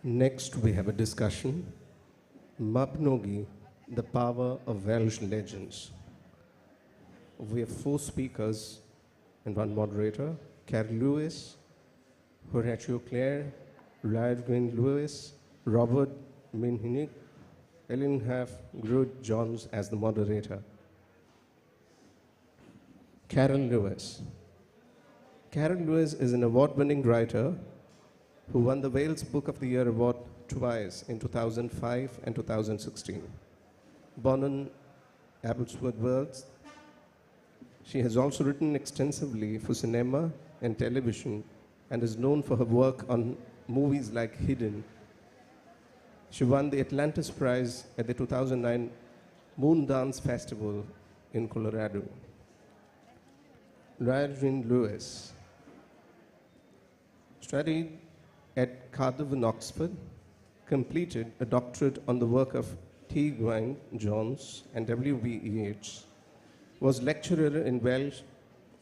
Next, we have a discussion, Mabinogi, the power of Welsh legends. We have 4 speakers and 1 moderator, Caryl Lewis, Horatio Clare, Llyre Gwyn Lewis, Robert Minhinnick, Elin Gruffyd Jones as the moderator. Caryl Lewis. Caryl Lewis is an award-winning writer who won the Wales Book of the Year award twice in 2005 and 2016. Born in Aberystwyth, Wales, she has also written extensively for cinema and television and is known for her work on movies like Hidden. She won the Atlantis Prize at the 2009 Moon Dance Festival in Colorado. Llyre Gwyn Lewis studied at Cardiff in Oxford, completed a doctorate on the work of T. Gwyn Jones and W.B. Yeats, was lecturer in Welsh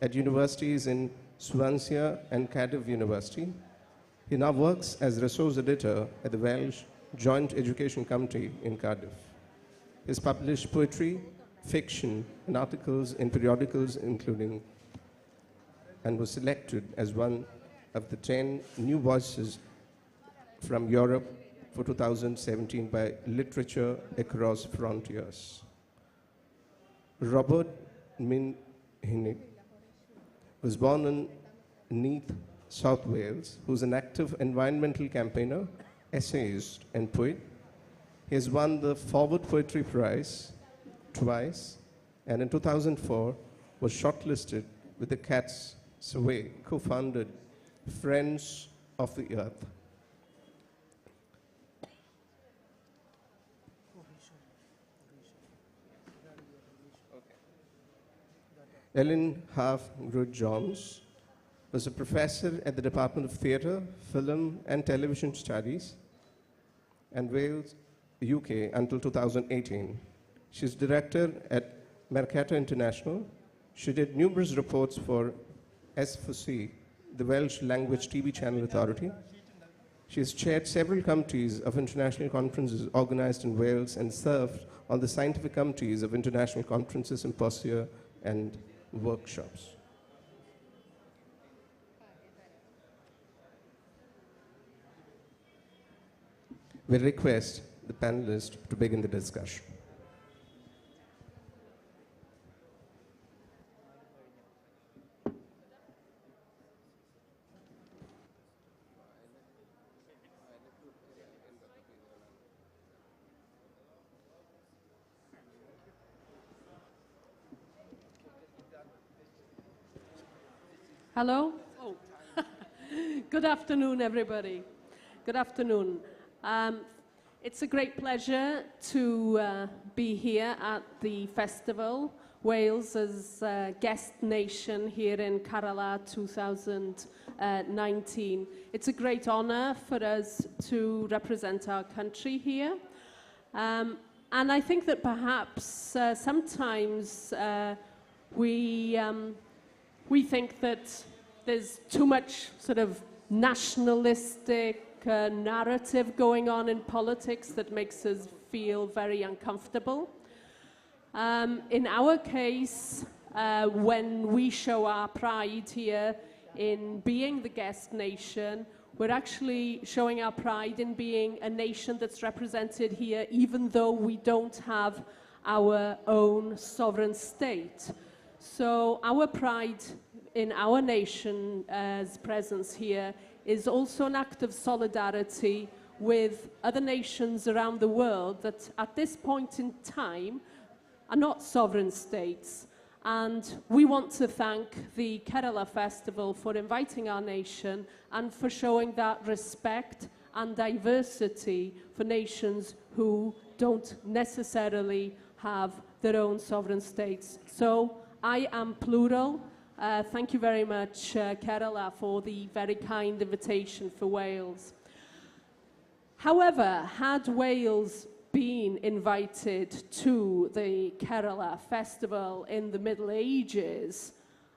at universities in Swansea and Cardiff University. He now works as resource editor at the Welsh Joint Education Committee in Cardiff. He has published poetry, fiction, and articles in periodicals including, and was selected as one of the 10 new voices from Europe for 2017 by Literature Across Frontiers. Robert Minhinnick was born in Neath, South Wales, who's an active environmental campaigner, essayist, and poet. He has won the Forward Poetry Prize twice, and in 2004 was shortlisted with the Cats Survey, co-founded Friends of the Earth. Elin Gruffyd Jones was a professor at the Department of Theatre, Film and Television Studies and Wales, UK until 2018. She's director at Mercator International. She did numerous reports for S4C, the Welsh Language TV Channel Authority. She has chaired several committees of international conferences organized in Wales and served on the scientific committees of international conferences, symposia, and workshops. We request the panelists to begin the discussion. Hello? Oh. Good afternoon, everybody. Good afternoon. It's a great pleasure to be here at the festival, Wales as guest nation here in Caryl 2019. It's a great honour for us to represent our country here. And I think that perhaps sometimes we think that there's too much sort of nationalistic narrative going on in politics that makes us feel very uncomfortable. In our case, when we show our pride here in being the guest nation, we're actually showing our pride in being a nation that's represented here even though we don't have our own sovereign state. So our pride in our nation's presence here is also an act of solidarity with other nations around the world that at this point in time are not sovereign states. And we want to thank the Caryl Festival for inviting our nation and for showing that respect and diversity for nations who don't necessarily have their own sovereign states. So I am plural. Thank you very much, Caryl, for the very kind invitation for Wales. However, had Wales been invited to the Caryl Festival in the Middle Ages,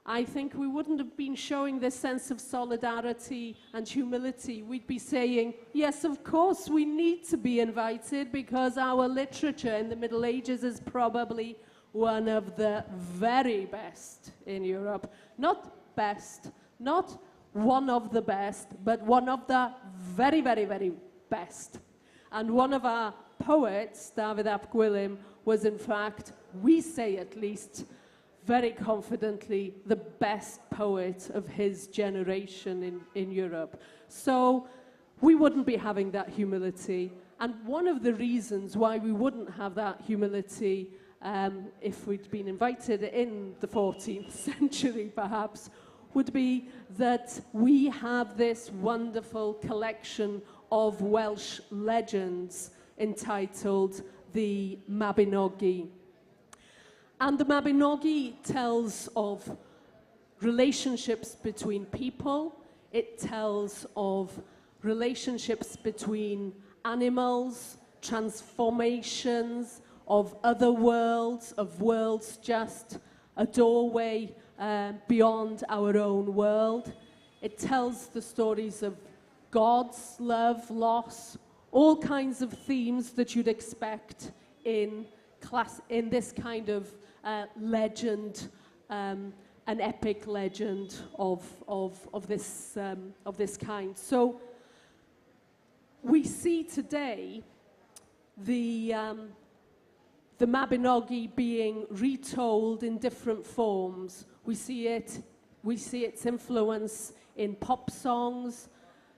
I think we wouldn't have been showing this sense of solidarity and humility. We'd be saying, yes, of course, we need to be invited because our literature in the Middle Ages is probably one of the very best in Europe. Not best, not one of the best, but one of the very, very, very best. And one of our poets, David ap Gwilym, was in fact, we say at least, very confidently, the best poet of his generation in Europe. So we wouldn't be having that humility. And one of the reasons why we wouldn't have that humility if we'd been invited in the 14th century, perhaps, would be that we have this wonderful collection of Welsh legends entitled the Mabinogi. And the Mabinogi tells of relationships between people. It tells of relationships between animals, transformations of other worlds, of worlds just a doorway beyond our own world. It tells the stories of God's love, loss, all kinds of themes that you'd expect in this kind of legend, an epic legend of this kind. So we see today the Mabinogi being retold in different forms. We see its influence in pop songs.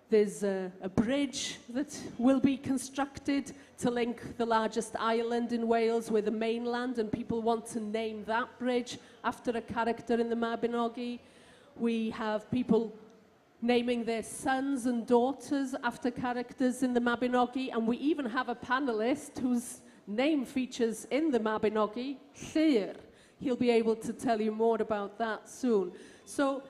There's a bridge that will be constructed to link the largest island in Wales with the mainland, and people want to name that bridge after a character in the Mabinogi. We have people naming their sons and daughters after characters in the Mabinogi, and we even have a panelist whose name features in the Mabinogi, Llyre. He'll be able to tell you more about that soon. So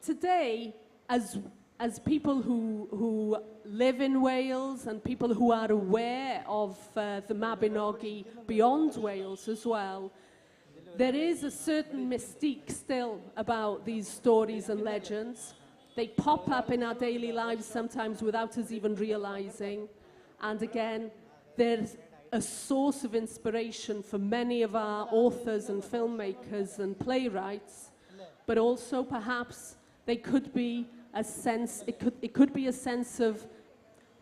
today, as people who live in Wales and people who are aware of the Mabinogi beyond Wales as well, there is a certain mystique still about these stories and legends. They pop up in our daily lives sometimes without us even realizing. And again, there's a source of inspiration for many of our authors and filmmakers and playwrights, but also perhaps they could be a sense, it could be a sense of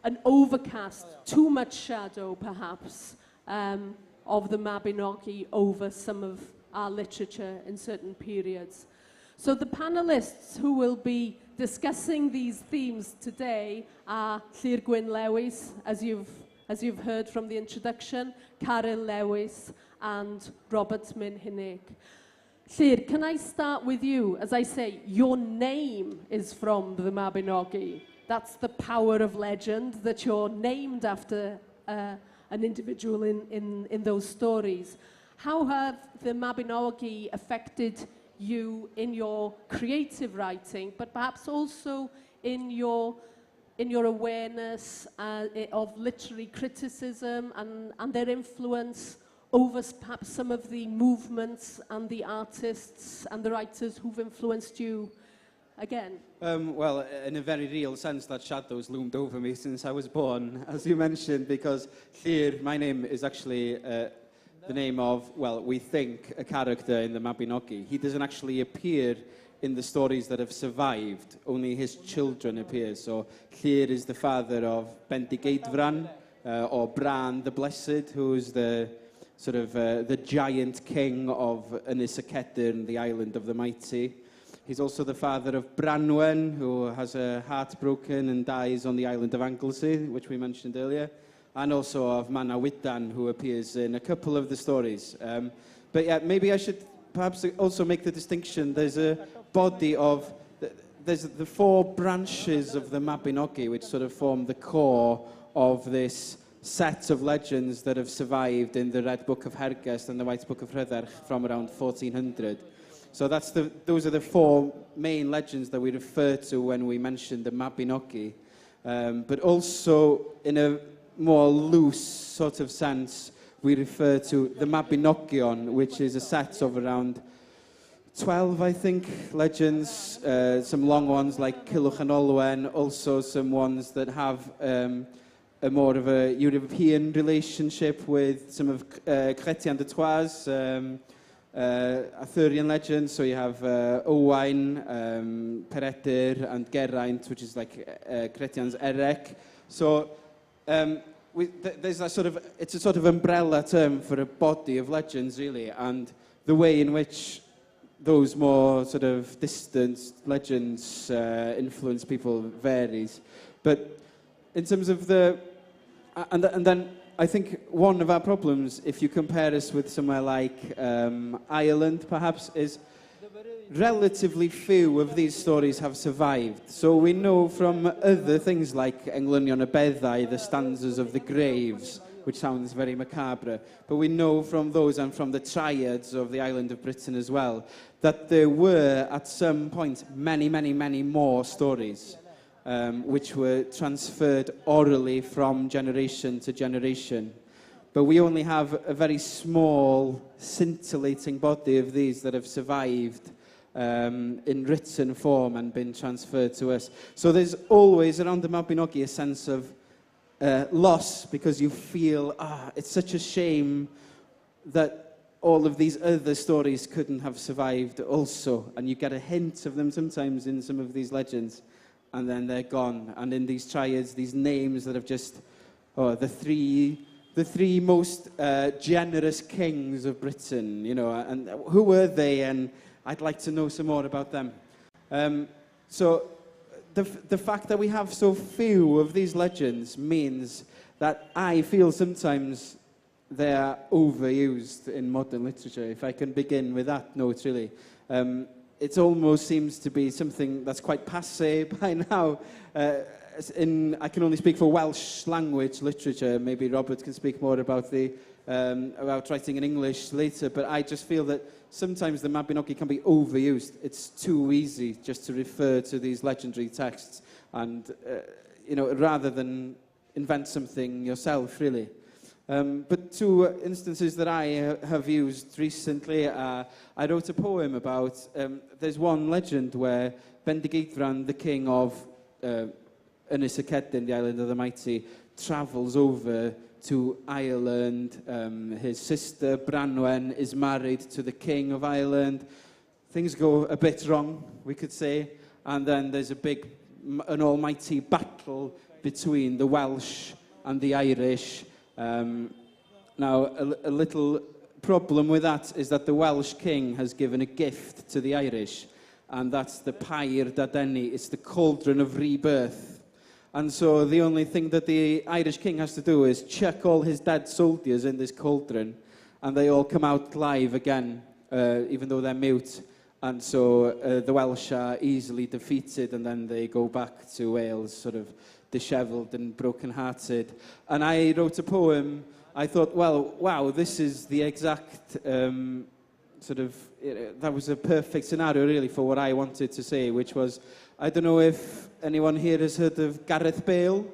an overcast, too much shadow perhaps, of the Mabinogi over some of our literature in certain periods. So the panelists who will be discussing these themes today are Llyre Gwyn Lewis, as you've heard from the introduction, Caryl Lewis and Robert Minhinnick. Llyre, can I start with you? As I say, your name is from the Mabinogi. That's the power of legend, that you're named after an individual in those stories. How have the Mabinogi affected you in your creative writing, but perhaps also in your awareness of literary criticism and their influence over perhaps some of the movements and the artists and the writers who've influenced you again? Well, in a very real sense, that shadow's loomed over me since I was born, as you mentioned, because Llyre, my name is actually the name of, well, we think, a character in the Mabinogi. He doesn't actually appear in the stories that have survived. Only his children appear. So Llyre is the father of Bendigeidfran, or Bran the Blessed, who is the sort of the giant king of Ynys y Cedyrn, the island of the mighty. He's also the father of Branwen, who has a heart broken and dies on the island of Anglesey, which we mentioned earlier, and also of Manawydan, who appears in a couple of the stories. But yeah, maybe I should perhaps also make the distinction. There's a body of, there's the four branches of the Mabinogi, which sort of form the core of this set of legends that have survived in the Red Book of Hergest and the White Book of Rhydderch from around 1400. So those are the four main legends that we refer to when we mention the Mabinogi. But also, in a more loose sort of sense, we refer to the Mabinogion, which is a set of around 12, I think, legends. Some long ones like Culhwch and Olwen, also some ones that have a more of a European relationship with some of Chrétien de Troyes, Arthurian legends. So you have Owain, Peredur, and Geraint, which is like Chrétien's Erec. So there's a sort of, it's a sort of umbrella term for a body of legends, really, and the way in which those more sort of distant legends influence people varies. But in terms of the... And then I think one of our problems, if you compare us with somewhere like Ireland, perhaps, is relatively few of these stories have survived. So we know from other things like Englynion y Beddau, the stanzas of the graves, which sounds very macabre, but we know from those and from the triads of the island of Britain as well, that there were, at some point, many, many, many more stories which were transferred orally from generation to generation. But we only have a very small, scintillating body of these that have survived in written form and been transferred to us. So there's always, around the Mabinogi, a sense of loss, because you feel, it's such a shame that all of these other stories couldn't have survived also. And you get a hint of them sometimes in some of these legends, and then they're gone. And in these triads, these names that have just, the three most generous kings of Britain, you know, and who were they? And I'd like to know some more about them. So the fact that we have so few of these legends means that I feel sometimes they are overused in modern literature. If I can begin with that note, really. It almost seems to be something that's quite passé by now. I can only speak for Welsh language literature. Maybe Robert can speak more about about writing in English later, but I just feel that sometimes the Mabinogi can be overused. It's too easy just to refer to these legendary texts, and you know, rather than invent something yourself, really. But two instances that I have used recently, I wrote a poem about, there's one legend where Bendigeidfran, the king of Ynys y Cedyn, the island of the mighty, travels over to Ireland. His sister, Branwen, is married to the king of Ireland. Things go a bit wrong, we could say. And then there's an almighty battle between the Welsh and the Irish. Now, a little problem with that is that the Welsh king has given a gift to the Irish, and that's the Pair Dadeni. It's the cauldron of rebirth. And so the only thing that the Irish king has to do is chuck all his dead soldiers in this cauldron, and they all come out live again, even though they're mute. And so the Welsh are easily defeated, and then they go back to Wales sort of dishevelled and broken-hearted. And I wrote a poem. I thought, well, wow, this is the exact that was a perfect scenario, really, for what I wanted to say, which was, I don't know if anyone here has heard of Gareth Bale.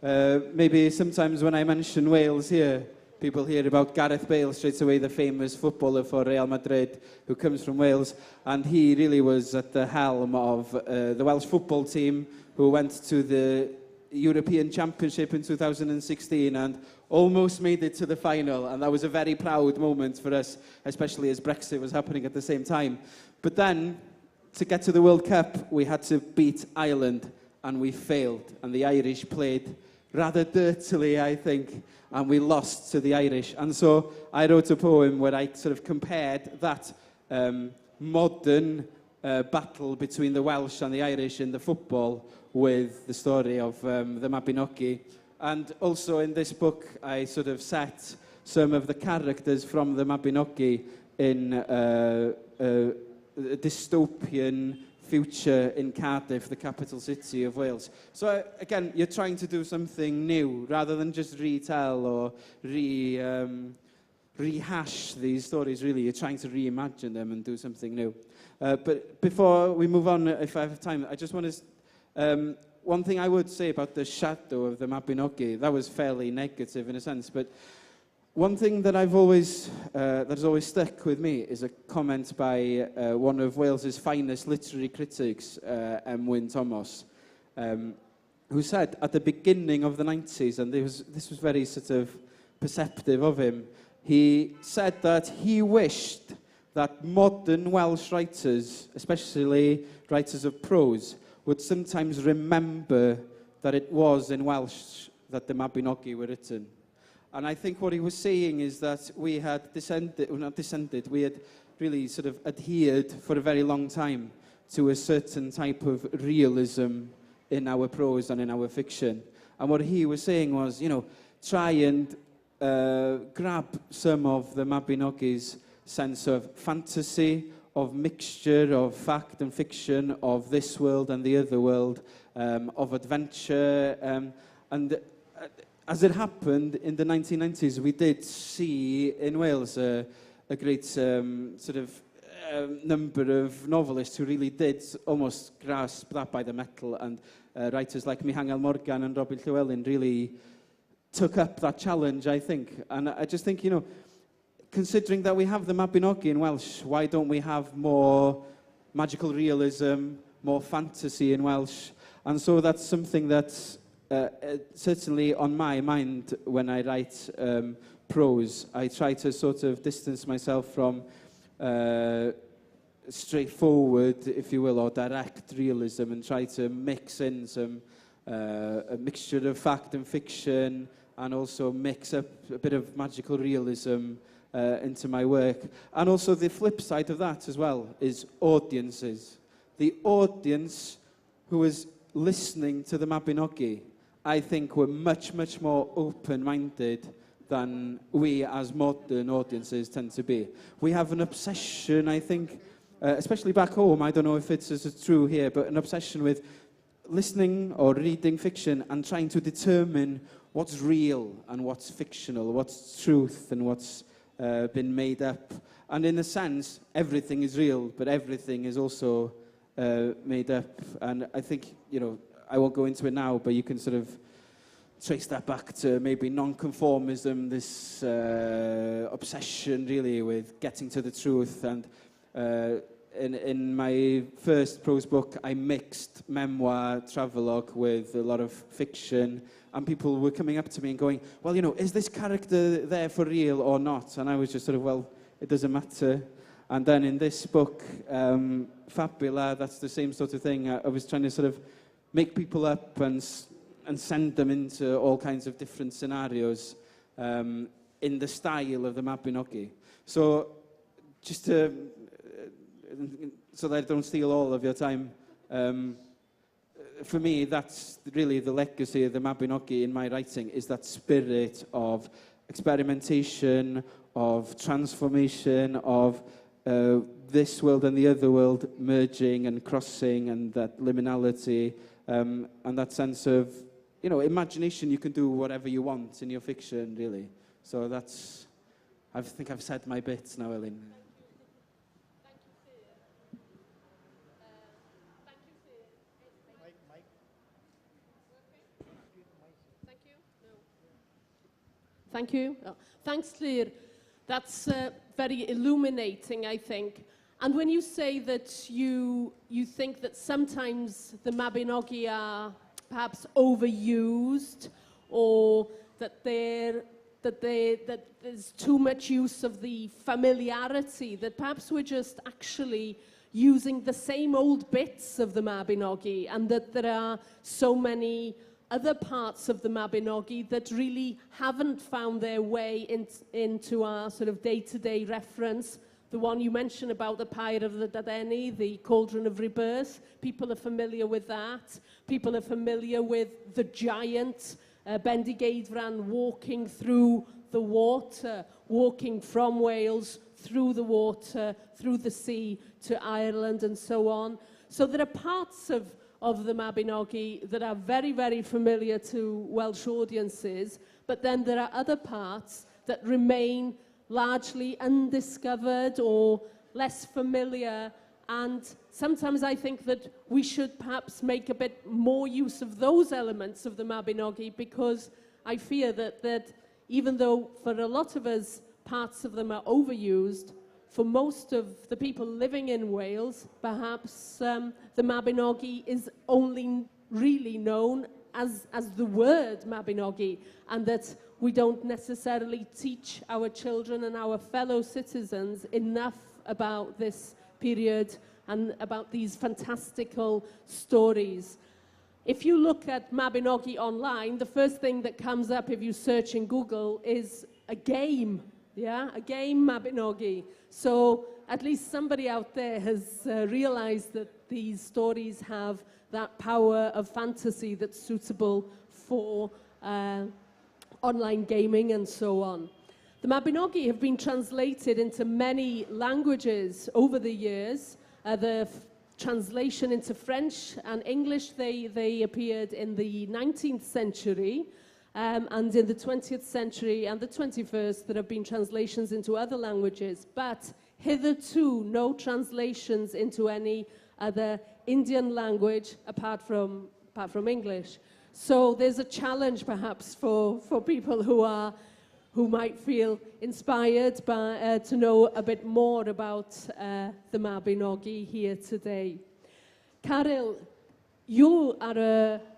Maybe sometimes when I mention Wales here, people hear about Gareth Bale straight away, the famous footballer for Real Madrid, who comes from Wales. And he really was at the helm of the Welsh football team, who went to the European Championship in 2016 and almost made it to the final. And that was a very proud moment for us, especially as Brexit was happening at the same time. But then, to get to the World Cup, we had to beat Ireland, and we failed. And the Irish played rather dirtily, I think, and we lost to the Irish. And so I wrote a poem where I sort of compared that modern battle between the Welsh and the Irish in the football with the story of the Mabinogi. And also in this book, I sort of set some of the characters from the Mabinogi in a dystopian future in Cardiff, the capital city of Wales. So again, you're trying to do something new rather than just retell or rehash these stories, really. You're trying to reimagine them and do something new. But before we move on, if I have time, I just want to... one thing I would say about the shadow of the Mabinogi, that was fairly negative in a sense, but One thing that I've always, that has always stuck with me is a comment by one of Wales's finest literary critics, Gwyn Thomas, who said at the beginning of the 90s, and this was very sort of perceptive of him, he said that he wished that modern Welsh writers, especially writers of prose, would sometimes remember that it was in Welsh that the Mabinogi were written. And I think what he was saying is that we had we had really sort of adhered for a very long time to a certain type of realism in our prose and in our fiction. And what he was saying was, you know, try and grab some of the Mabinogi's sense of fantasy, of mixture of fact and fiction, of this world and the other world, of adventure, and as it happened in the 1990s, we did see in Wales a great sort of number of novelists who really did almost grasp that by the metal, and writers like Minhinnick Morgan and Robert Llewellyn really took up that challenge, I think. And I just think, you know, considering that we have the Mabinogi in Welsh, why don't we have more magical realism, more fantasy in Welsh? And so that's something that's certainly on my mind when I write prose. I try to sort of distance myself from straightforward, if you will, or direct realism, and try to mix in some a mixture of fact and fiction, and also mix up a bit of magical realism into my work. And also the flip side of that as well is audiences. The audience who is listening to the Mabinogi, I think, were much, much more open-minded than we as modern audiences tend to be. We have an obsession, I think, especially back home, I don't know if it's as true here, but an obsession with listening or reading fiction and trying to determine what's real and what's fictional, what's truth and what's been made up. And in a sense, everything is real, but everything is also made up. And I think, you know, I won't go into it now, but you can sort of trace that back to maybe non-conformism, this obsession really with getting to the truth. And in my first prose book, I mixed memoir, travelogue with a lot of fiction, and people were coming up to me and going, well, you know, is this character there for real or not? And I was just sort of, well, it doesn't matter. And then in this book, Fabula, that's the same sort of thing. I was trying to sort of make people up and send them into all kinds of different scenarios in the style of the Mabinogi. So just to, so that I don't steal all of your time, for me, that's really the legacy of the Mabinogi in my writing, is that spirit of experimentation, of transformation, of this world and the other world merging and crossing, and that liminality, and that sense of, you know, imagination. You can do whatever you want in your fiction, really. So that's, I think I've said my bits now, Elin. Thank you. Oh, thanks, Llyre. That's very illuminating, I think. And when you say that you think that sometimes the Mabinogi are perhaps overused, or that there's too much use of the familiarity, that perhaps we're just actually using the same old bits of the Mabinogi, and that there are so many other parts of the Mabinogi that really haven't found their way into our sort of day-to-day reference. The one you mentioned about the Pyre of the Dadeni, the Cauldron of Rebirth, people are familiar with that. People are familiar with the giant Bendigeidfran walking through the water, walking from Wales through the water, through the sea to Ireland and so on. So there are parts of the Mabinogi that are very, very familiar to Welsh audiences, but then there are other parts that remain largely undiscovered or less familiar, and sometimes I think that we should perhaps make a bit more use of those elements of the Mabinogi, because I fear that even though for a lot of us, parts of them are overused, for most of the people living in Wales, perhaps the Mabinogi is only really known as the word Mabinogi, and that we don't necessarily teach our children and our fellow citizens enough about this period and about these fantastical stories. If you look at Mabinogi online, the first thing that comes up if you search in Google is a game, yeah, a game Mabinogi. So at least somebody out there has realized that these stories have that power of fantasy that's suitable for online gaming and so on. The Mabinogi have been translated into many languages over the years. The translation into French and English, they appeared in the 19th century, and in the 20th century and the 21st there have been translations into other languages, but hitherto no translations into any other Indian language apart from English. So there's a challenge perhaps for people who might feel inspired by, to know a bit more about the Mabinogi here today. Caryl, you are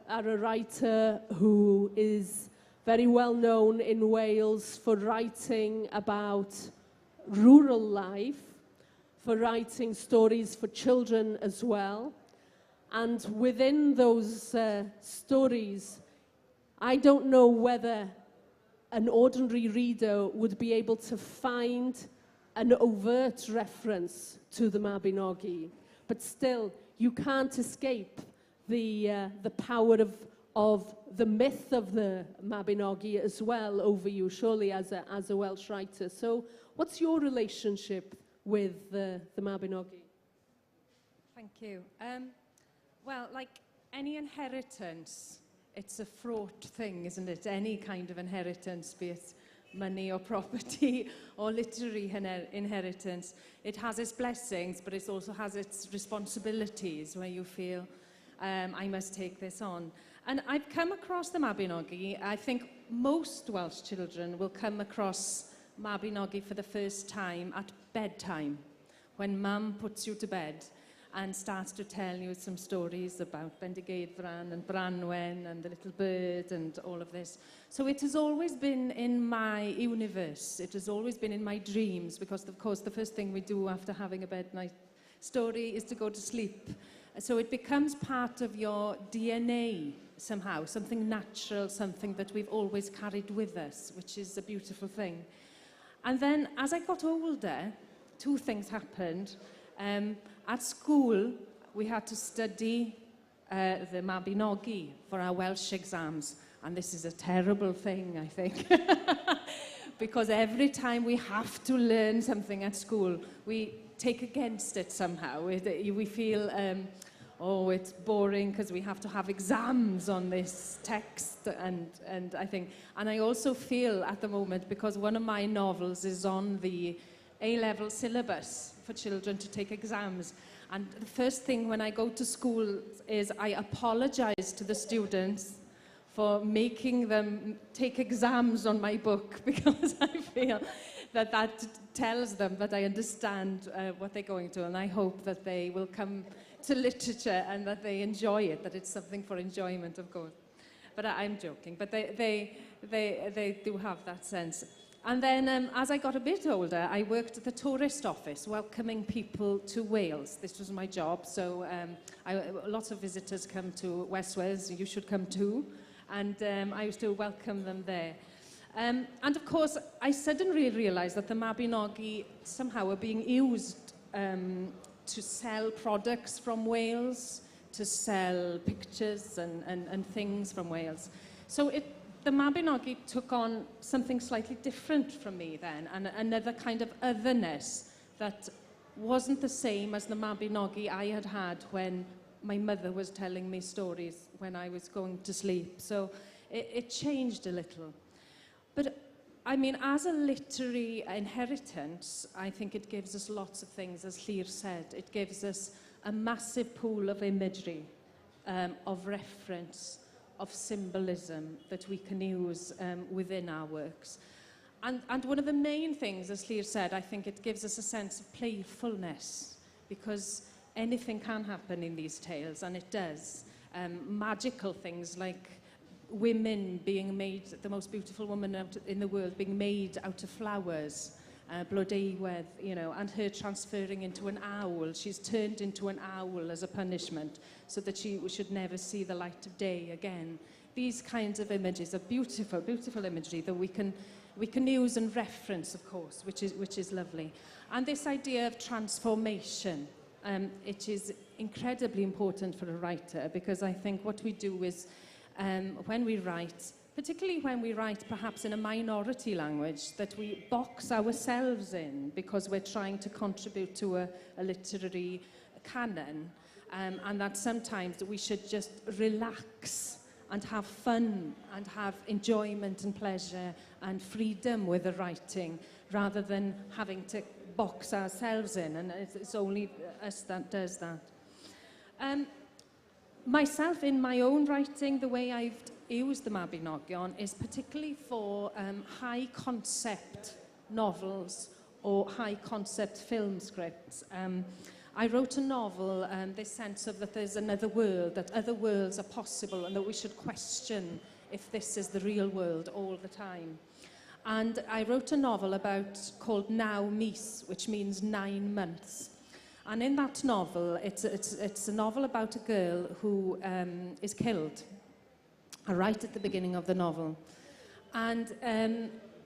a writer who is very well known in Wales for writing about rural life, for writing stories for children as well. And within those stories, I don't know whether an ordinary reader would be able to find an overt reference to the Mabinogi, but still, you can't escape the power of the myth of the Mabinogi as well over you, surely, as a Welsh writer. So, what's your relationship with the Mabinogi? Thank you. Well, like any inheritance, it's a fraught thing, isn't it? Any kind of inheritance, be it money or property or literary inheritance. It has its blessings, but it also has its responsibilities where you feel, I must take this on. And I've come across the Mabinogi. I think most Welsh children will come across Mabinogi for the first time at bedtime, when Mum puts you to bed and starts to tell you some stories about Bendigeidfran and Branwen and the little bird and all of this. So it has always been in my universe. It has always been in my dreams, because of course the first thing we do after having a bed night story is to go to sleep. So it becomes part of your DNA somehow, something natural, something that we've always carried with us, which is a beautiful thing. And then as I got older, two things happened. At school, we had to study the Mabinogi for our Welsh exams. And this is a terrible thing, I think. Because every time we have to learn something at school, we take against it somehow. We feel, oh, it's boring because we have to have exams on this text. And I also feel at the moment, because one of my novels is on the A-level syllabus for children to take exams. And the first thing when I go to school is I apologize to the students for making them take exams on my book, because I feel that tells them that I understand what they're going to, and I hope that they will come to literature and that they enjoy it, that it's something for enjoyment, of course. But I'm joking, but they do have that sense. And then as I got a bit older, I worked at the tourist office, welcoming people to Wales. This was my job, so lots of visitors come to West Wales, you should come too. And I used to welcome them there. And of course, I suddenly realized that the Mabinogi somehow are being used to sell products from Wales, to sell pictures and things from Wales. So the Mabinogi took on something slightly different from me then, and another kind of otherness that wasn't the same as the Mabinogi I had had when my mother was telling me stories when I was going to sleep. So it changed a little. But I mean, as a literary inheritance, I think it gives us lots of things, as Llyre said. It gives us a massive pool of imagery, of reference, of symbolism that we can use within our works. And one of the main things, as Llyre said, I think it gives us a sense of playfulness, because anything can happen in these tales, and it does. Magical things like women being made, the most beautiful woman in the world being made out of flowers, Blodeuwedd, you know, and her transferring into an owl. She's turned into an owl as a punishment so that she should never see the light of day again. These kinds of images are beautiful, beautiful imagery that we can use and reference, of course, which is lovely. And this idea of transformation, it is incredibly important for a writer, because I think what we do is, when we write, particularly when we write perhaps in a minority language, that we box ourselves in because we're trying to contribute to a literary canon, and that sometimes we should just relax and have fun and have enjoyment and pleasure and freedom with the writing, rather than having to box ourselves in, and it's only us that does that. Myself, in my own writing, the way I've used the Mabinogi is particularly for high concept novels or high concept film scripts. I wrote a novel, this sense of that there's another world, that other worlds are possible, and that we should question if this is the real world all the time. And I wrote a novel called Naw Mis, which means 9 months. And in that novel, it's a novel about a girl who is killed right at the beginning of the novel. And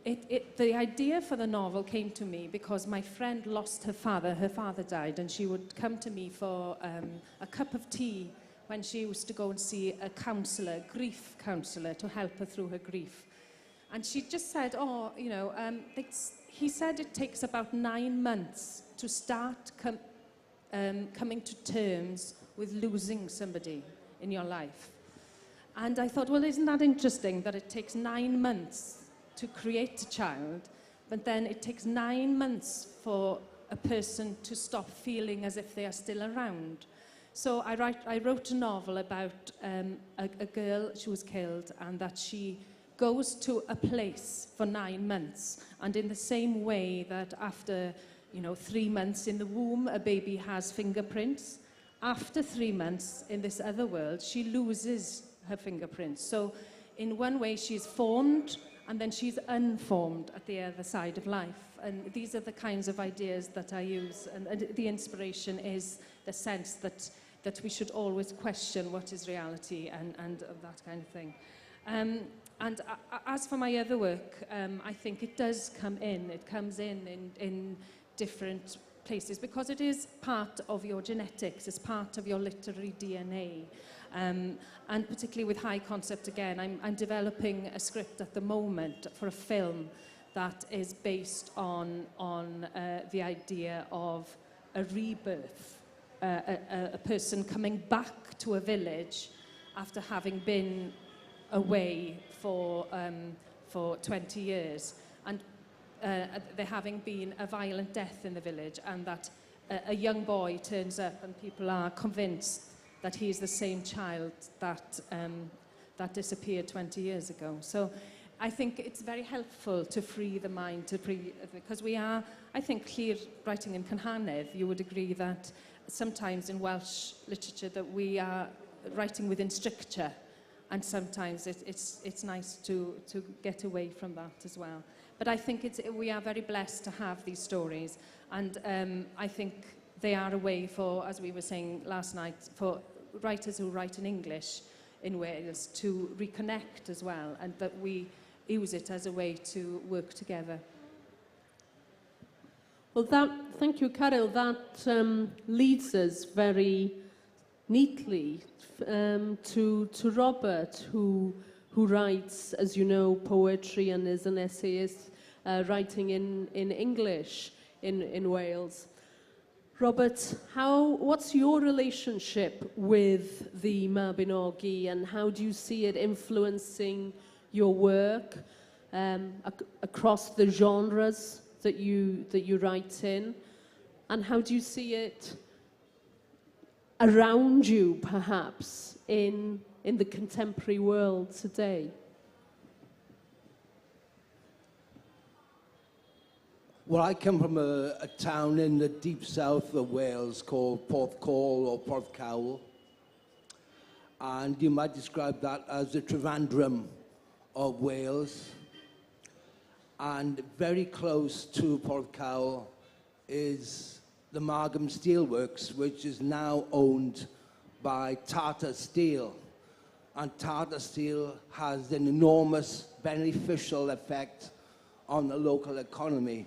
the idea for the novel came to me because my friend lost her father. Her father died, and she would come to me for a cup of tea when she used to go and see a counsellor, a grief counsellor, to help her through her grief. And she just said, oh, you know, he said it takes about 9 months to start coming to terms with losing somebody in your life. And I thought, well, isn't that interesting that it takes 9 months to create a child, but then it takes 9 months for a person to stop feeling as if they are still around. So I wrote a novel about a girl, she was killed, and that she goes to a place for 9 months. And in the same way that after 3 months in the womb, a baby has fingerprints, after 3 months in this other world, she loses her fingerprints. So in one way, she's formed, and then she's unformed at the other side of life. And these are the kinds of ideas that I use. And the inspiration is the sense that we should always question what is reality and that kind of thing. And as for my other work, I think it does come in. It comes in different places because it is part of your genetics. It's part of your literary DNA. And particularly with high concept, again, I'm developing a script at the moment for a film that is based on the idea of a rebirth, a person coming back to a village after having been away for 20 years, and there having been a violent death in the village, and that a young boy turns up and people are convinced that he is the same child that disappeared 20 years ago. So I think it's very helpful to free the mind, because we are, I think, clear writing in Cynhanedd, you would agree that sometimes in Welsh literature that we are writing within stricture, and sometimes it's nice to get away from that as well. But I think we are very blessed to have these stories, and I think they are a way for, as we were saying last night, for writers who write in English in Wales to reconnect as well, and that we use it as a way to work together. Well, thank you, Caryl. That leads us very neatly to Robert, who writes, as you know, poetry and is an essayist writing in English in Wales. Robert, what's your relationship with the Mabinogi, and how do you see it influencing your work across the genres that you write in, and how do you see it around you, perhaps, in in the contemporary world today? Well, I come from a town in the deep south of Wales called Porthcawl or Porthcawl. And you might describe that as the Trivandrum of Wales. And very close to Porthcawl is the Margam Steelworks, which is now owned by Tata Steel. And Tata Steel has an enormous beneficial effect on the local economy.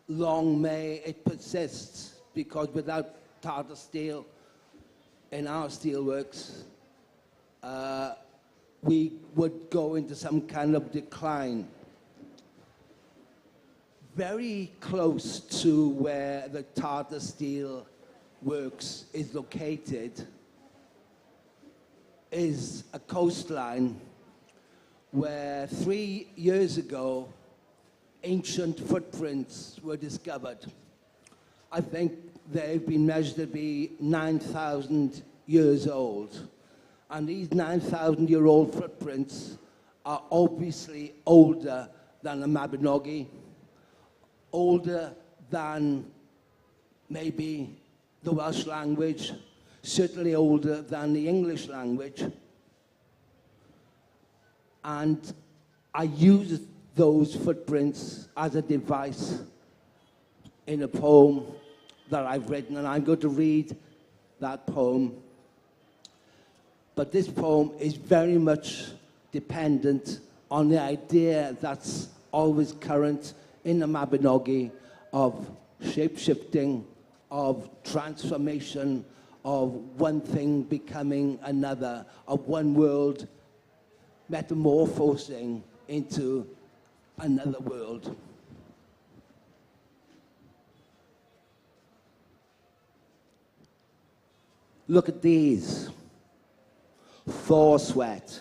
Long may it persist, because without Tata Steel in our steelworks, we would go into some kind of decline. Very close to where the Tata Steel works is located is a coastline where 3 years ago ancient footprints were discovered. I think they've been measured to be 9,000 years old. And these 9,000-year-old footprints are obviously older than the Mabinogi, older than maybe the Welsh language, certainly older than the English language. And I used those footprints as a device in a poem that I've written, and I'm going to read that poem. But this poem is very much dependent on the idea that's always current in the Mabinogi of shape-shifting, of transformation, of one thing becoming another, of one world metamorphosing into another world. Look at these. Thaw sweat,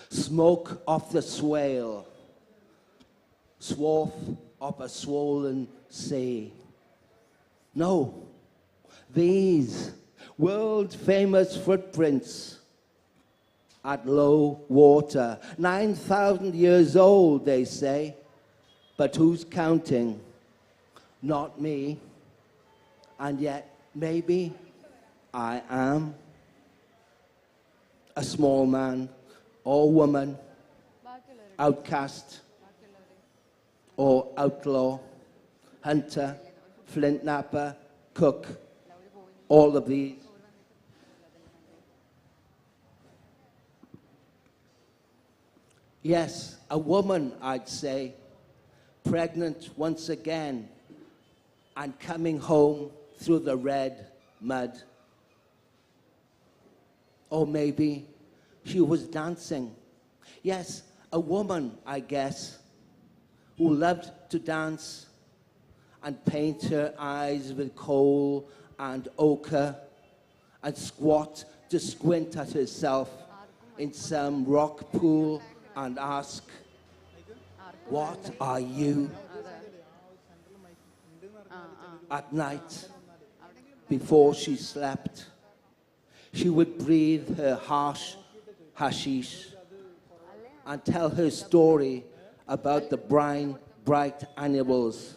smoke off the swale, swath of a swollen sea. No, these world-famous footprints at low water, 9,000 years old, they say, but who's counting? Not me, and yet maybe I am. A small man or woman, outcast or outlaw, hunter, flint knapper, cook, all of these. Yes, a woman, I'd say, pregnant once again and coming home through the red mud. Or maybe she was dancing. Yes, a woman, I guess, who loved to dance and paint her eyes with coal and ochre and squat to squint at herself in some rock pool and ask, "What are you?" At night, before she slept, she would breathe her harsh hashish and tell her story about the bright animals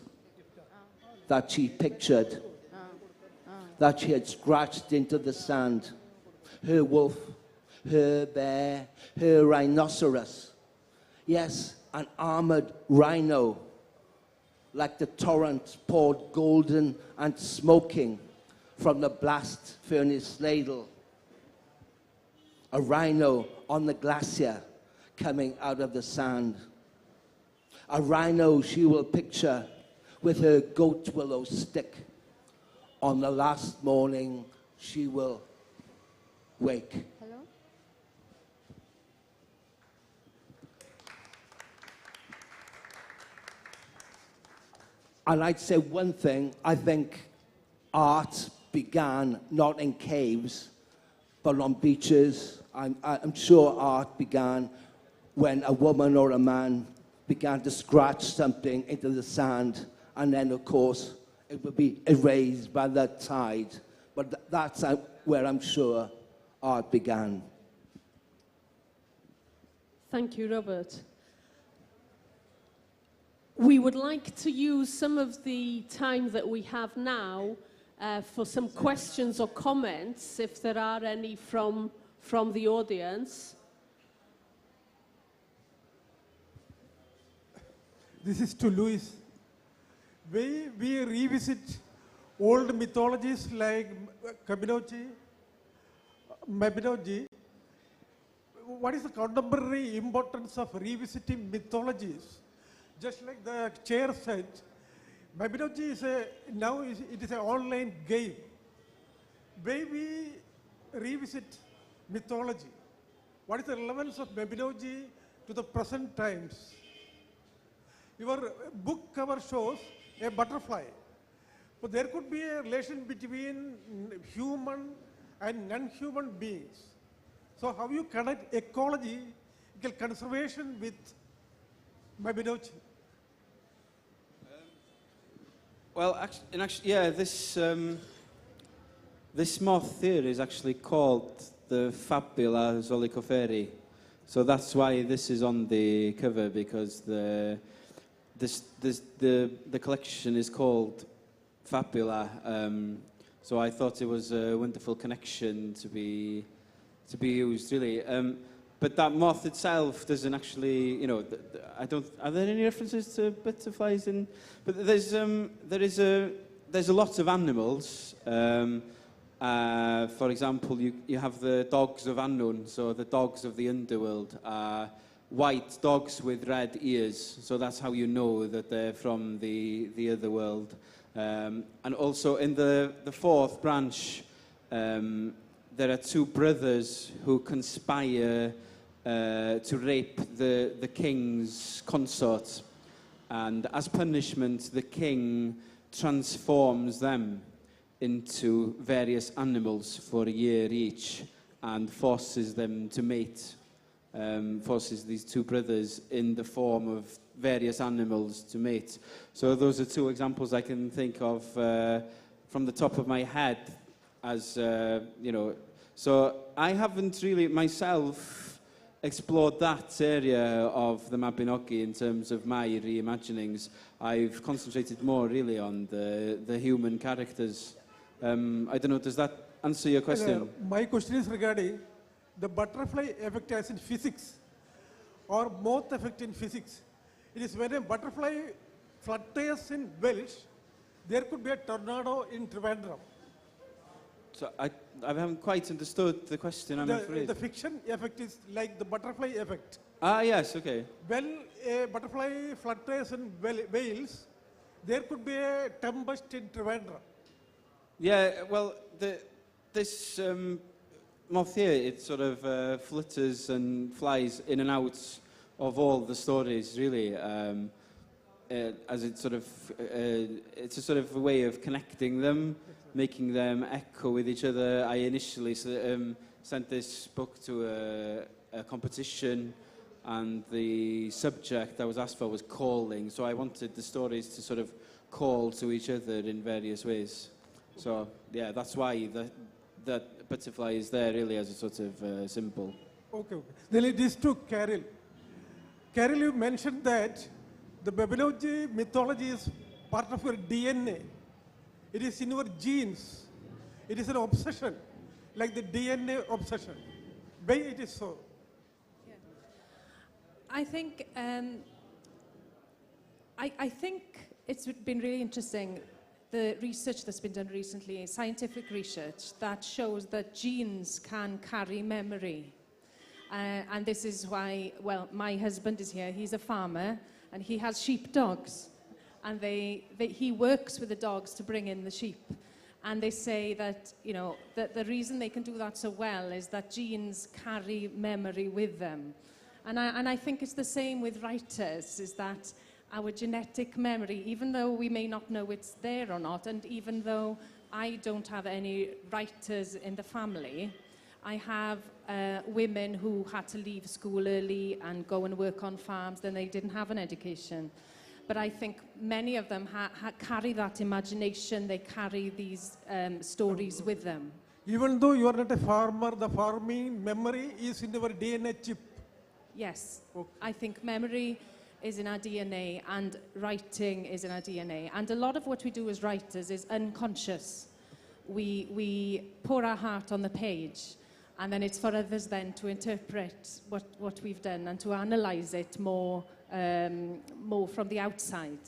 that she pictured, that she had scratched into the sand. Her wolf, her bear, her rhinoceros. Yes, an armored rhino, like the torrent poured golden and smoking from the blast furnace ladle. A rhino on the glacier coming out of the sand. A rhino she will picture with her goat willow stick on the last morning she will wake. Hello? And I'd say one thing, I think art began not in caves, but on beaches. I'm sure art began when a woman or a man began to scratch something into the sand, and then, of course, it would be erased by the tide. But that's where I'm sure art began. Thank you, Robert. We would like to use some of the time that we have now for some questions or comments, if there are any from the audience. This is to Louis. We revisit old mythologies like Mabinogi. What is the contemporary importance of revisiting mythologies? Just like the chair said, Mabinogi is it is an online game. Where we revisit mythology. What is the relevance of Mabinogi to the present times? Your book cover shows a butterfly. But there could be a relation between human and non-human beings. So how you connect ecological conservation with Mabinogi? Well, yeah, this moth here is actually called the Fabula zolicoferi. So that's why this is on the cover, because the collection is called Fabula. So I thought it was a wonderful connection to be used, really. But that moth itself doesn't actually, you know, are there any references to butterflies in? But there's a lot of animals. For example, you have the dogs of Annwn, so the dogs of the underworld are white dogs with red ears. So that's how you know that they're from the other world. And also in the fourth branch, there are two brothers who conspire to rape the king's consort, and as punishment the king transforms them into various animals for a year each and forces them to mate, forces these two brothers in the form of various animals to mate. So those are two examples I can think of from the top of my head as, you know. So I haven't really myself explored that area of the Mabinogi in terms of my reimaginings. I've concentrated more really on the human characters. I don't know, does that answer your question? My question is regarding the butterfly effect as in physics or moth effect in physics. It is when a butterfly flutters in Welsh, there could be a tornado in Trivandrum. So I haven't quite understood the question, I'm afraid. The fiction effect is like the butterfly effect. Ah, yes, okay. When a butterfly flutters in Wales, there could be a tempest in Trivandrum. Yeah, well, this moth here, it sort of flutters and flies in and out of all the stories, really, as it's a sort of a way of connecting them, making them echo with each other. I initially sent this book to a competition, and the subject I was asked for was calling, so I wanted the stories to sort of call to each other in various ways. So, yeah, that's why that butterfly is there, really, as a sort of symbol. Okay. Then it is to Caryl. Caryl, you mentioned that the Mabinogi mythology is part of your DNA. It is in your genes. It is an obsession, like the DNA obsession. Why it is so? Yeah. I think I think it's been really interesting, the research that's been done recently, scientific research, that shows that genes can carry memory. And this is why, well, my husband is here, he's a farmer, and he has sheepdogs. And he works with the dogs to bring in the sheep. And they say that, you know, that the reason they can do that so well is that genes carry memory with them. And I think it's the same with writers, is that our genetic memory, even though we may not know it's there or not, and even though I don't have any writers in the family, I have women who had to leave school early and go and work on farms, then they didn't have an education. But I think many of them carry that imagination, they carry these stories with them. Even though you are not a farmer, the farming memory is in our DNA chip. Yes, Okay. I think memory is in our DNA and writing is in our DNA. And a lot of what we do as writers is unconscious. We pour our heart on the page, and then it's for others then to interpret what we've done and to analyse it more from the outside.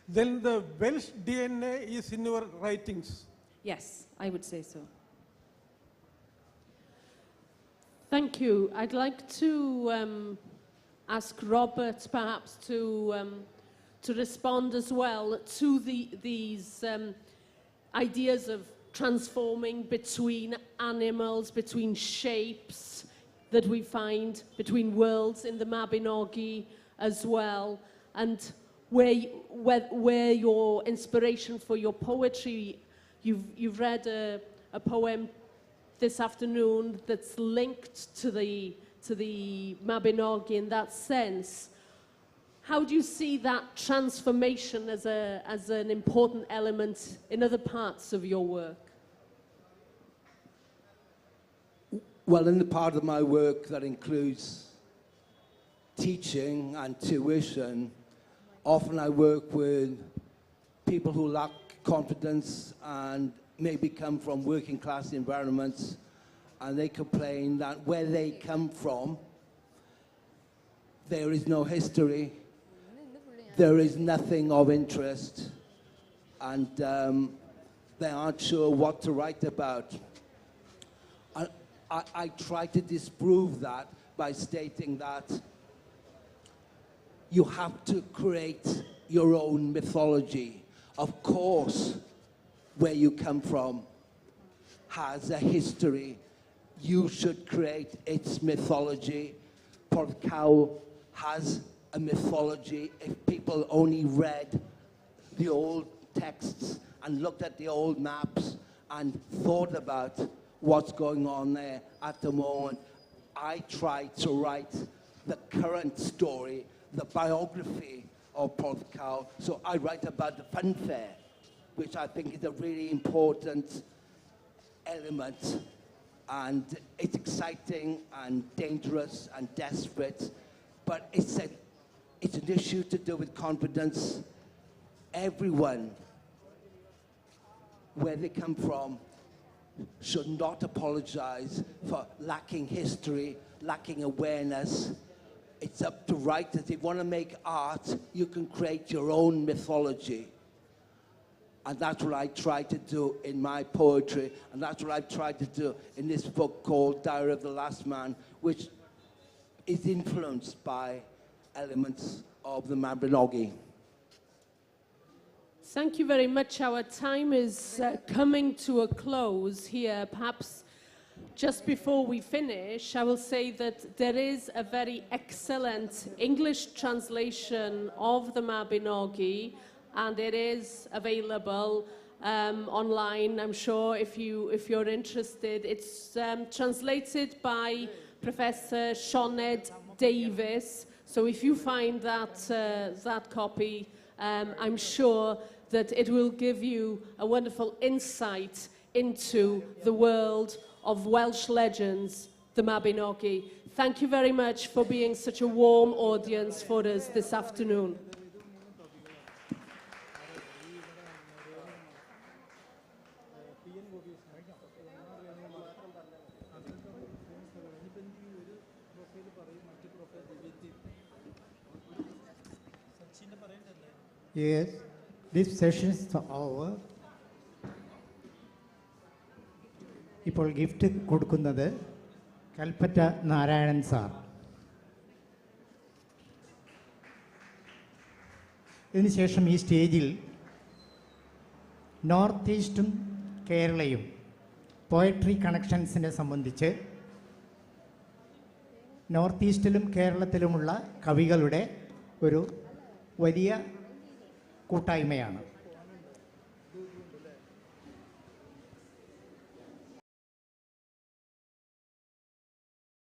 Then the Welsh DNA is in your writings. Yes, I would say so. Thank you. I'd like to ask Robert perhaps to respond as well to these ideas of transforming between animals, between shapes that we find, between worlds in the Mabinogi as well, and where your inspiration for your poetry, you've read a poem this afternoon that's linked to the Mabinogi in that sense. How do you see that transformation as an important element in other parts of your work? Well, in the part of my work that includes teaching and tuition, often I work with people who lack confidence and maybe come from working class environments, and they complain that where they come from, there is no history, there is nothing of interest, and they aren't sure what to write about. I try to disprove that by stating that you have to create your own mythology. Of course, where you come from has a history. You should create its mythology. Porthcawl has a mythology. If people only read the old texts and looked at the old maps and thought about what's going on there at the moment, I try to write the current story, the biography of Porthcawl. So I write about the fun fair, which I think is a really important element, and it's exciting and dangerous and desperate, but it's an issue to do with confidence. Everyone, where they come from, should not apologize for lacking history, lacking awareness. It's up to writers. If you want to make art, you can create your own mythology. And that's what I try to do in my poetry, and that's what I've tried to do in this book called Diary of the Last Man, which is influenced by elements of the Mabinogi. Thank you very much. Our time is coming to a close here. Perhaps just before we finish, I will say that there is a very excellent English translation of the Mabinogi, and it is available online, I'm sure, if you're interested. It's translated by Professor Sioned Davies. So if you find that copy, I'm sure that it will give you a wonderful insight into the world of Welsh legends, the Mabinogi. Thank you very much for being such a warm audience for us this afternoon. Yes, this session is over. ഇപ്പോൾ gift കൊടുക്കുന്നത് Kalpetta Narayanan sir. ഇതിനുശേഷം ഈ സ്റ്റേജിൽ north ഈസ്റ്റും കേരളയും poetry കണക്ഷൻസിനെ സംബന്ധിച്ച് north ഈസ്റ്റിലും കേരളത്തിലുമുള്ള കവികളുടെ ഒരു വലിയ കൂട്ടായ്മയാണ്.